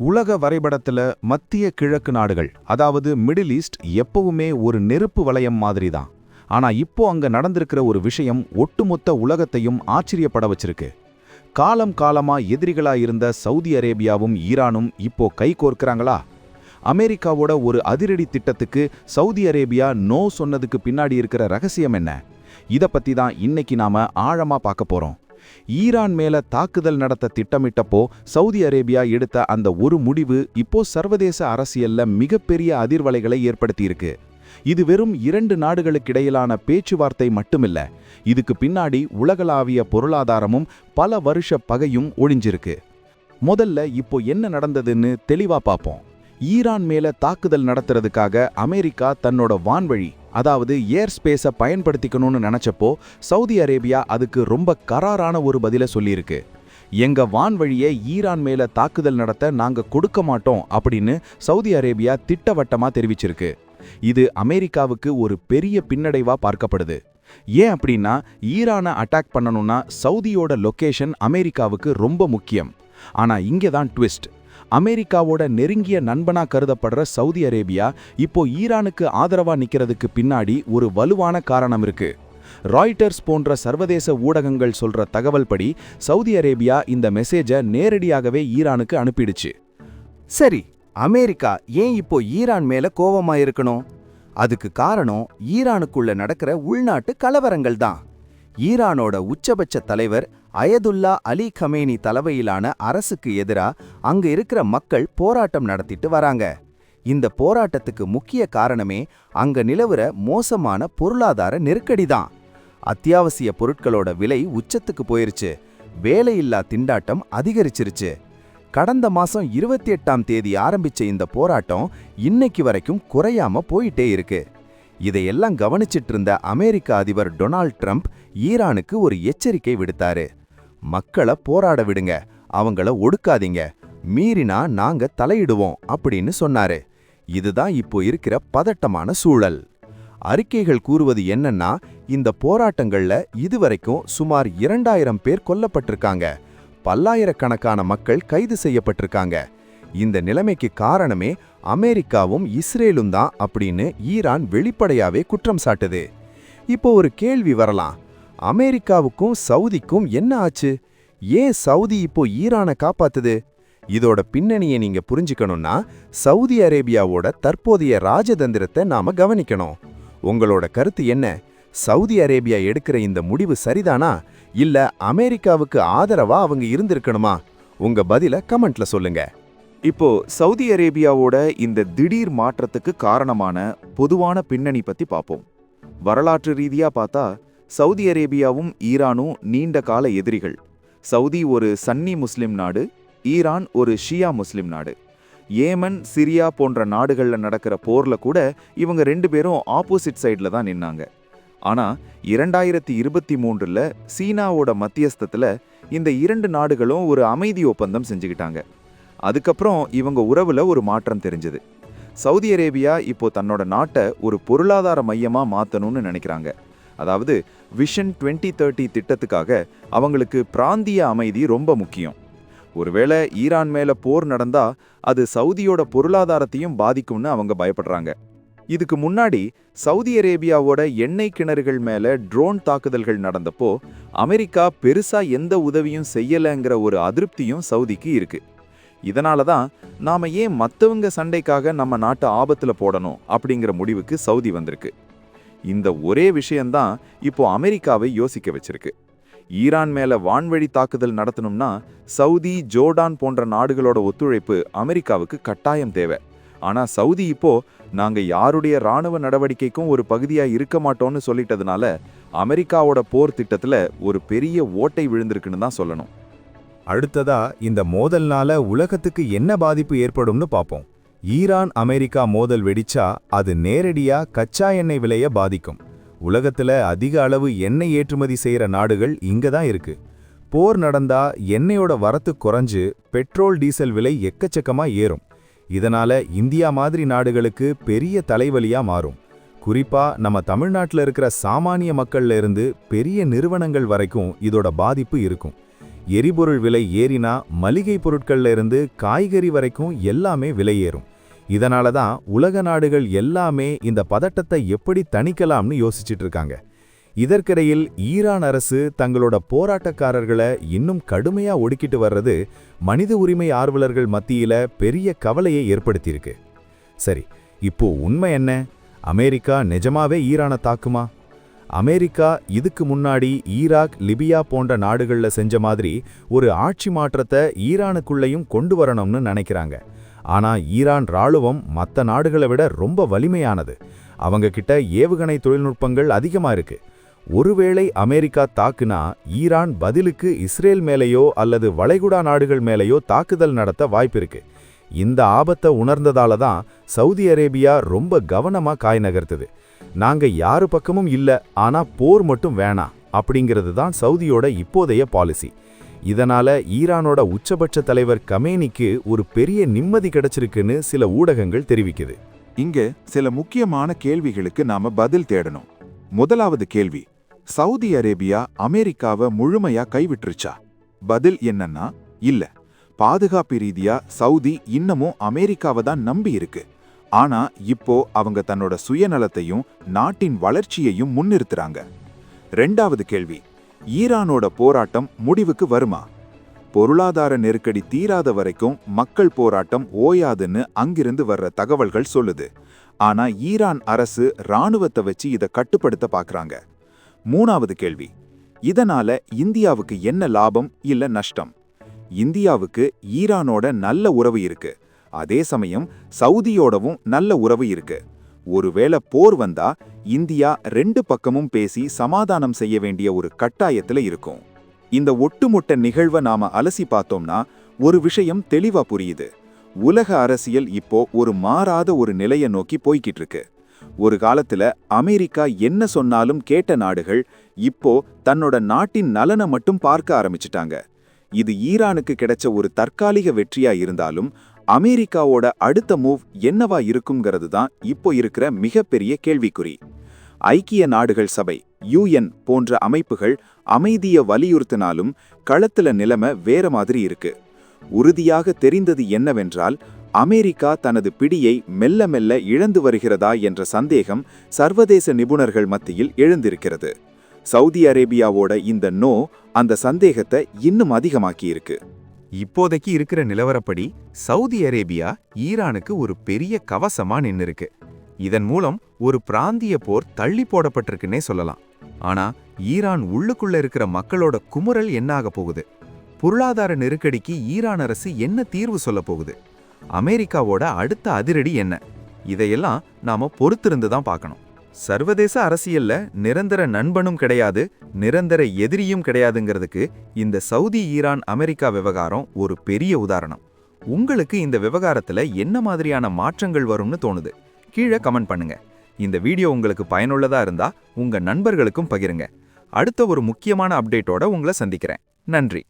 உலக வரைபடத்துல மத்திய கிழக்கு நாடுகள், அதாவது மிடில் ஈஸ்ட், எப்பவுமே ஒரு நெருப்பு வளையம் மாதிரி தான். ஆனா இப்போ அங்க நடந்திருக்கிற ஒரு விஷயம் ஒட்டுமொத்த உலகத்தையும் ஆச்சரியப்பட வச்சிருக்கு. காலம் காலமா எதிரிகளா இருந்த சவுதி அரேபியாவும் ஈரானும் இப்போ கை கோர்க்கறாங்களா? அமெரிக்காவோட ஒரு அதிரடி திட்டத்துக்கு சவுதி அரேபியா நோ சொன்னதுக்கு பின்னாடி இருக்கிற ரகசியம் என்ன? இத பத்தி தான் இன்னைக்கு நாம ஆழமா பார்க்க போறோம். ஈரான் மேல தாக்குதல் நடத்த திட்டமிட்டப்போ சவுதி அரேபியா எடுத்த அந்த ஒரு முடிவு இப்போ சர்வதேச அரசியல்ல மிகப்பெரிய அதிர்வலைகளை ஏற்படுத்தியிருக்கு. இது வெறும் 2 நாடுகளுக்கிடையிலான பேச்சுவார்த்தை மட்டுமில்ல, இதுக்கு பின்னாடி உலகளாவிய பொருளாதாரமும் பல வருஷ பகையும் ஒளிஞ்சிருக்கு. முதல்ல இப்போ என்ன நடந்ததுன்னு தெளிவா பார்ப்போம். ஈரான் மேல தாக்குதல் நடத்துறதுக்காக அமெரிக்கா தன்னோட வான்வழி, அதாவது ஏர் ஸ்பேஸை பயன்படுத்திக்கணும்னு நினைச்சப்போ சவுதி அரேபியா அதுக்கு ரொம்ப கராரான ஒரு பதிலை சொல்லியிருக்கு. எங்க வான்வழியை ஈரான் மேல தாக்குதல் நடத்த நாங்க கொடுக்க மாட்டோம் அப்படின்னு சவுதி அரேபியா திட்டவட்டமா தெரிவிச்சிருக்கு. இது அமெரிக்காவுக்கு ஒரு பெரிய பின்னடைவா பார்க்கப்படுது. ஏன் அப்படின்னா, ஈரானை அட்டாக் பண்ணணும்னா சவுதியோட லொகேஷன் அமெரிக்காவுக்கு ரொம்ப முக்கியம். ஆனா இங்கே தான் ட்விஸ்ட். அமெரிக்காவோட நெருங்கிய நண்பனா கருதப்படுற சவுதி அரேபியா இப்போ ஈரானுக்கு ஆதரவா நிக்கிறதுக்கு பின்னாடி ஒரு வலுவான காரணம் இருக்கு. ராய்ட்டர்ஸ் போன்ற சர்வதேச ஊடகங்கள் சொல்ற தகவல் படி சவுதி அரேபியா இந்த மெசேஜை நேரடியாகவே ஈரானுக்கு அனுப்பிடுச்சு. சரி, அமெரிக்கா ஏன் இப்போ ஈரான் மேல கோவமா இருக்கணும்? அதுக்கு காரணம் ஈரானுக்குள்ள நடக்கிற உள்நாட்டு கலவரங்கள் தான். ஈரானோட உச்சபட்ச தலைவர் அயதுல்லா அலி கமேனி தலைமையிலான அரசுக்கு எதிரா அங்க இருக்கிற மக்கள் போராட்டம் நடத்திட்டு வராங்க. இந்த போராட்டத்துக்கு முக்கிய காரணமே அங்க நிலவுற மோசமான பொருளாதார நெருக்கடி தான். அத்தியாவசிய பொருட்களோட விலை உச்சத்துக்கு போயிருச்சு. வேலையில்லா திண்டாட்டம் அதிகரிச்சிருச்சு. கடந்த மாசம் 28ஆம் தேதி ஆரம்பிச்ச இந்த போராட்டம் இன்னைக்கு வரைக்கும் குறையாம போயிட்டே இருக்கு. இதையெல்லாம் கவனிச்சிட்டு இருந்த அமெரிக்க அதிபர் டொனால்ட் ட்ரம்ப் ஈரானுக்கு ஒரு எச்சரிக்கை விடுத்தாரு. மக்களை போராட விடுங்க, அவங்கள ஒடுக்காதீங்க, மீறினா நாங்க தலையிடுவோம் அப்படின்னு சொன்னாரு. இதுதான் இப்போ இருக்கிற பதட்டமான சூழல். அறிக்கைகள் கூறுவது என்னன்னா, இந்த போராட்டங்கள்ல இதுவரைக்கும் சுமார் 2000 பேர் கொல்லப்பட்டிருக்காங்க. பல்லாயிரக்கணக்கான மக்கள் கைது செய்யப்பட்டிருக்காங்க. இந்த நிலைமைக்கு காரணமே அமெரிக்காவும் இஸ்ரேலும் தான் அப்படின்னு ஈரான் வெளிப்படையாவே குற்றம் சாட்டுது. இப்போ ஒரு கேள்வி வரலாம், அமெரிக்காவுக்கும் சவுதிக்கும் என்ன ஆச்சு? ஏன் சவுதி இப்போ ஈரானை காப்பாத்துது? இதோட பின்னணியை நீங்க புரிஞ்சுக்கணும்னா சவுதி அரேபியாவோட தற்போதைய ராஜதந்திரத்தை நாம கவனிக்கணும். உங்களோட கருத்து என்ன? சவுதி அரேபியா எடுக்கிற இந்த முடிவு சரிதானா, இல்ல அமெரிக்காவுக்கு ஆதரவா அவங்க இருந்திருக்கணுமா? உங்க பதில கமெண்ட்ல சொல்லுங்க. இப்போ சவுதி அரேபியாவோட இந்த திடீர் மாற்றத்துக்கு காரணமான பொதுவான பின்னணி பத்தி பார்ப்போம். வரலாற்று ரீதியா பார்த்தா சவுதி அரேபியாவும் ஈரானும் நீண்ட கால எதிரிகள். சவுதி ஒரு சன்னி முஸ்லிம் நாடு, ஈரான் ஒரு ஷியா முஸ்லிம் நாடு. ஏமன், சிரியா போன்ற நாடுகள்ல நடக்கிற போர்ல கூட இவங்க 2 பேரும் ஆப்போசிட் சைட்ல தான் நின்னாங்க. ஆனா 2023ல சீனாவோட மத்தியஸ்தத்துல இந்த 2 நாடுகளும் ஒரு அமைதி ஒப்பந்தம் செஞ்சுக்கிட்டாங்க. அதுக்கப்புறம் இவங்க உறவுல ஒரு மாற்றம் தெரிஞ்சது. சவுதி அரேபியா இப்போ தன்னோட நாட்டை ஒரு பொருளாதார மையமா மாத்தணும்னு நினைக்கிறாங்க. அதாவது விஷன் 2030 திட்டத்துக்காக அவங்களுக்கு பிராந்திய அமைதி ரொம்ப முக்கியம். ஒருவேளை ஈரான் மேல போர் நடந்தா அது சவுதியோட பொருளாதாரத்தையும் பாதிக்கும்னு அவங்க பயப்படுறாங்க. இதுக்கு முன்னாடி சவுதி அரேபியாவோட எண்ணெய் கிணறுகள் மேல ட்ரோன் தாக்குதல்கள் நடந்தப்போ அமெரிக்கா பெருசா எந்த உதவியும் செய்யலைங்கிற ஒரு அதிருப்தியும் சவுதிக்கு இருக்கு. இதனால தான் நாம ஏன் மற்றவங்க சண்டைக்காக நம்ம நாட்டை ஆபத்துல போடணும் அப்படிங்கிற முடிவுக்கு சவுதி வந்திருக்கு. இந்த ஒரே விஷயம்தான் இப்போ அமெரிக்காவை யோசிக்க வச்சிருக்கு. ஈரான் மேல வான்வழி தாக்குதல் நடத்தணும்னா சவுதி, ஜோர்டான் போன்ற நாடுகளோட ஒத்துழைப்பு அமெரிக்காவுக்கு கட்டாயம் தேவை. ஆனா சவுதி இப்போ நாங்க யாருடைய ராணுவ நடவடிக்கைக்கும் ஒரு பகுதியா இருக்க மாட்டோம்னு சொல்லிட்டதுனால அமெரிக்காவோட போர் திட்டத்துல ஒரு பெரிய ஓட்டை விழுந்திருக்குன்னு தான் சொல்லணும். அடுத்ததா இந்த மோதல்னால உலகத்துக்கு என்ன பாதிப்பு ஏற்படும்னு பார்ப்போம். ஈரான் அமெரிக்கா மோதல் வெடிச்சா அது நேரடியா கச்சா எண்ணெய் விலைய பாதிக்கும். உலகத்துல அதிக அளவு எண்ணெய் ஏற்றுமதி செய்யற நாடுகள் இங்க தான் இருக்கு. போர் நடந்தா எண்ணெயோட வரத்து குறைஞ்சு பெட்ரோல், டீசல் விலை எக்கச்சக்கமா ஏறும். இதனால இந்தியா மாதிரி நாடுகளுக்கு பெரிய தலைவலியா மாறும். குறிப்பா நம்ம தமிழ்நாட்டில் இருக்கிற சாமானிய மக்கள்ல இருந்து பெரிய நிறுவனங்கள் வரைக்கும் இதோட பாதிப்பு இருக்கும். எரிபொருள் விலை ஏறினா மளிகை பொருட்கள்ல இருந்து காய்கறி வரைக்கும் எல்லாமே விலை ஏறும். இதனால தான் உலக நாடுகள் எல்லாமே இந்த பதட்டத்தை எப்படி தணிக்கலாம்னு யோசிச்சுட்டு இருக்காங்க. இதற்கிடையில் ஈரான் அரசு தங்களோட போராட்டக்காரர்களை இன்னும் கடுமையா ஒடுக்கிட்டு வர்றது மனித உரிமை ஆர்வலர்கள் மத்தியில பெரிய கவலையை ஏற்படுத்தியிருக்கு. சரி, இப்போ உண்மை என்ன? அமெரிக்கா நிஜமாவே ஈரானை தாக்குமா? அமெரிக்கா இதுக்கு முன்னாடி ஈராக், லிபியா போன்ற நாடுகள்ல செஞ்ச மாதிரி ஒரு ஆட்சி மாற்றத்தை ஈரானுக்குள்ளேயும் கொண்டு வரணும்னு நினைக்கிறாங்க. ஆனா ஈரான் ராணுவம் மற்ற நாடுகளை விட ரொம்ப வலிமையானது. அவங்க கிட்ட ஏவுகணை தொழில்நுட்பங்கள் அதிகமா இருக்கு. ஒருவேளை அமெரிக்கா தாக்குனா ஈரான் பதிலுக்கு இஸ்ரேல் மேலேயோ அல்லது வளைகுடா நாடுகள் மேலேயோ தாக்குதல் நடத்த வாய்ப்பிருக்கு. இந்த ஆபத்தை உணர்ந்ததால தான் சவுதி அரேபியா ரொம்ப கவனமா காய் நகர்த்துது. நாங்க யாரு பக்கமும் இல்ல, ஆனா போர் மட்டும் வேணாம் அப்படிங்கிறது தான் சவுதியோட இப்போதைய பாலிசி. இதனால ஈரானோட உச்சபட்ச தலைவர் கமேனிக்கு ஒரு பெரிய நிம்மதி கிடைச்சிருக்குன்னு சில ஊடகங்கள் தெரிவிக்குது. இங்க சில முக்கியமான கேள்விகளுக்கு நாம பதில் தேடணும். முதலாவது கேள்வி, சவுதி அரேபியா அமெரிக்காவை முழுமையா கைவிட்டுருச்சா? பதில் என்னன்னா இல்ல. பாதுகாப்பு ரீதியா சவுதி இன்னமும் அமெரிக்காவை தான் நம்பி இருக்கு. ஆனா இப்போ அவங்க தன்னோட சுயநலத்தையும் நாட்டின் வளர்ச்சியையும் முன்னிறுத்துறாங்க. ரெண்டாவது கேள்வி, ஈரானோட போராட்டம் முடிவுக்கு வருமா? பொருளாதார நெருக்கடி தீராத வரைக்கும் மக்கள் போராட்டம் ஓயாதுன்னு அங்கிருந்து வர்ற தகவல்கள் சொல்லுது. ஆனா ஈரான் அரசு ராணுவத்தை வச்சு இதை கட்டுப்படுத்த பாக்குறாங்க. மூணாவது கேள்வி, இதனால இந்தியாவுக்கு என்ன லாபம் இல்ல நஷ்டம்? இந்தியாவுக்கு ஈரானோட நல்ல உறவு இருக்கு. அதே சமயம் சவுதியோடவும் நல்ல உறவு இருக்கு. ஒருவேளை போர் வந்தா இந்தியா ரெண்டு பக்கமும் பேசி சமாதானம் செய்ய வேண்டிய ஒரு கட்டாயத்துல இருக்கும். இந்த ஒட்டுமொத்த நிகழ்வை நாம அலசி பார்த்தோம்னா ஒரு விஷயம் தெளிவா புரியுது. உலக அரசியல் இப்போ ஒரு மாறாத ஒரு நிலையை நோக்கி போய்கிட்டு இருக்கு. ஒரு காலத்துல அமெரிக்கா என்ன சொன்னாலும் கேட்ட நாடுகள் இப்போ தன்னோட நாட்டின் நலனை மட்டும் பார்க்க ஆரம்பிச்சிட்டாங்க. இது ஈரானுக்கு கிடைச்ச ஒரு தற்காலிக வெற்றியா இருந்தாலும் அமெரிக்காவோட அடுத்த மூவ் என்னவா இருக்குங்கிறது தான் இப்போ இருக்கிற மிகப்பெரிய கேள்விக்குறி. ஐக்கிய நாடுகள் சபை, UN போன்ற அமைப்புகள் அமைதியை வலியுறுத்தினாலும் களத்துல நிலைமை வேற மாதிரி இருக்கு. உறுதியாக தெரிந்தது என்னவென்றால் அமெரிக்கா தனது பிடியை மெல்ல மெல்ல இழந்து வருகிறதா என்ற சந்தேகம் சர்வதேச நிபுணர்கள் மத்தியில் எழுந்திருக்கிறது. சவுதி அரேபியாவோட இந்த நோ அந்த சந்தேகத்தை இன்னும் அதிகமாக்கியிருக்கு. இப்போதைக்கு இருக்கிற நிலவரப்படி சவுதி அரேபியா ஈரானுக்கு ஒரு பெரிய கவசமா நின்னுருக்கு. இதன் மூலம் ஒரு பிராந்திய போர் தள்ளி போடப்பட்டிருக்குன்னே சொல்லலாம். ஆனா ஈரான் உள்ளுக்குள்ள இருக்கிற மக்களோட குமுறல் என்ன ஆக போகுது? பொருளாதார நெருக்கடிக்கு ஈரான் அரசு என்ன தீர்வு சொல்ல போகுது? அமெரிக்காவோட அடுத்த அதிரடி என்ன? இதையெல்லாம் நாம பொறுத்திருந்து தான் பார்க்கணும். சர்வதேச அரசியல்ல நிரந்தர நண்பனும் கிடையாது, நிரந்தர எதிரியும் கிடையாதுங்கிறதுக்கு இந்த சவுதி ஈரான் அமெரிக்கா விவகாரம் ஒரு பெரிய உதாரணம். உங்களுக்கு இந்த விவகாரத்துல என்ன மாதிரியான மாற்றங்கள் வரும்னு தோணுது? கீழே கமெண்ட் பண்ணுங்க. இந்த வீடியோ உங்களுக்கு பயனுள்ளதா இருந்தா உங்க நண்பர்களுக்கும் பகிருங்க. அடுத்த ஒரு முக்கியமான அப்டேட்டோட உங்களை சந்திக்கிறேன். நன்றி.